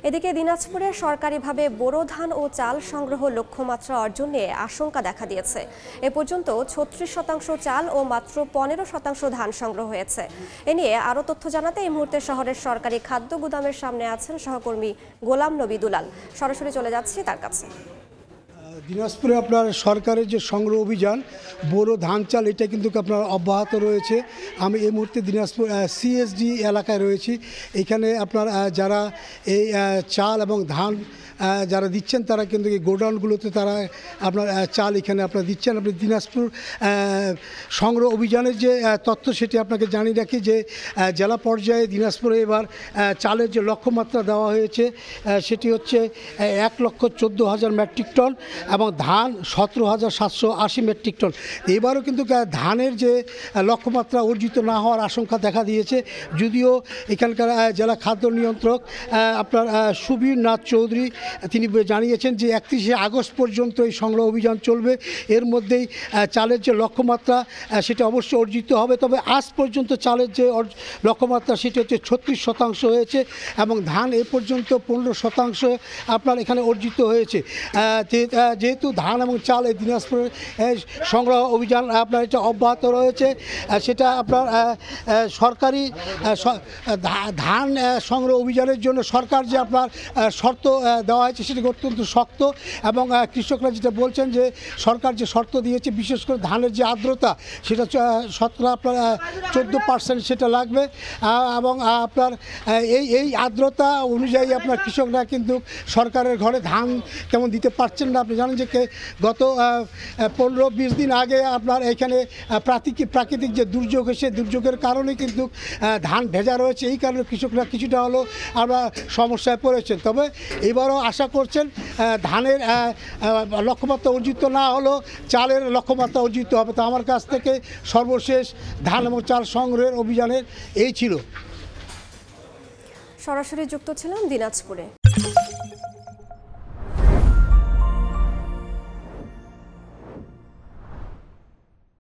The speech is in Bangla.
এদিকে দিনাজপুরে সরকারিভাবে বোরো ধান ও চাল সংগ্রহ লক্ষ্যমাত্রা অর্জন নিয়ে আশঙ্কা দেখা দিয়েছে। এ পর্যন্ত ৩৬% চাল ও মাত্র ১৫% ধান সংগ্রহ হয়েছে। এ নিয়ে আরও তথ্য জানাতে এই মুহূর্তে শহরের সরকারি খাদ্য গুদামের সামনে আছেন সহকর্মী গোলাম নবী দুলাল। সরাসরি চলে যাচ্ছি তার কাছে। দিনাজপুরে আপনার সরকারের যে সংগ্রহ অভিযান বোরো ধান চাল এটা কিন্তু আপনার অব্যাহত রয়েছে। আমি এই মুহূর্তে দিনাজপুর সিএসডি এলাকায় রয়েছি। এখানে আপনার যারা এই চাল এবং ধান যারা দিচ্ছেন তারা কিন্তু এই গোডাউনগুলোতে তারা আপনার চাল এখানে আপনার দিচ্ছেন। আপনি দিনাজপুর সংগ্রহ অভিযানের যে তথ্য সেটি আপনাকে জানিয়ে রাখি যে জেলা পর্যায়ে দিনাজপুরে এবার চালের যে লক্ষ্যমাত্রা দেওয়া হয়েছে সেটি হচ্ছে ১,১৪,০০০ মেট্রিক টন এবং ধান ১৭,৭৮০ মেট্রিক টন। এবারও কিন্তু ধানের যে লক্ষ্যমাত্রা অর্জিত না হওয়ার আশঙ্কা দেখা দিয়েছে, যদিও এখানকার জেলা খাদ্য নিয়ন্ত্রক আপনার সুবীর নাথ চৌধুরী তিনি জানিয়েছেন যে ৩১শে আগস্ট পর্যন্ত এই সংগ্রহ অভিযান চলবে। এর মধ্যেই চালের যে লক্ষ্যমাত্রা সেটা অবশ্যই অর্জিত হবে। তবে আজ পর্যন্ত চালের যে লক্ষ্যমাত্রা সেটি হচ্ছে ৩৬% হয়েছে এবং ধান এ পর্যন্ত ১৫% আপনার এখানে অর্জিত হয়েছে। যেহেতু ধান এবং চাল এই দিনাজপুরের সংগ্রহ অভিযান আপনার এটা অব্যাহত রয়েছে, সেটা আপনার সরকারি ধান সংগ্রহ অভিযানের জন্য সরকার যে আপনার শর্ত দেওয়া হয়েছে সেটি অত্যন্ত শক্ত এবং কৃষকরা যেটা বলছেন যে সরকার যে শর্ত দিয়েছে বিশেষ করে ধানের যে আর্দ্রতা সেটা শতকরা আপনার 14% সেটা লাগবে এবং আপনার এই আর্দ্রতা অনুযায়ী আপনার কৃষকরা কিন্তু সরকারের ঘরে ধান তেমন দিতে পারছেন না। আপনি জানেন যে গত 15-20 দিন আগে আপনার এখানে প্রাকৃতিক যে দুর্যোগ সেই দুর্যোগের কারণে কিন্তু ধান ভেজা রয়েছে। এই কারণে কৃষকরা কিছুটা হলেও আমরা সমস্যায় পড়েছেন। তবে এবারও আশা করছেন ধানের লক্ষ্যমাত্রা অর্জিত না হলেও চালের লক্ষ্যমাত্রা অর্জিত হবে। তো আমার কাছ থেকে সর্বশেষ ধান এবং চাল সংগ্রহের অভিযানের এই ছিল। সরাসরি যুক্ত ছিলাম দিনাজপুরে।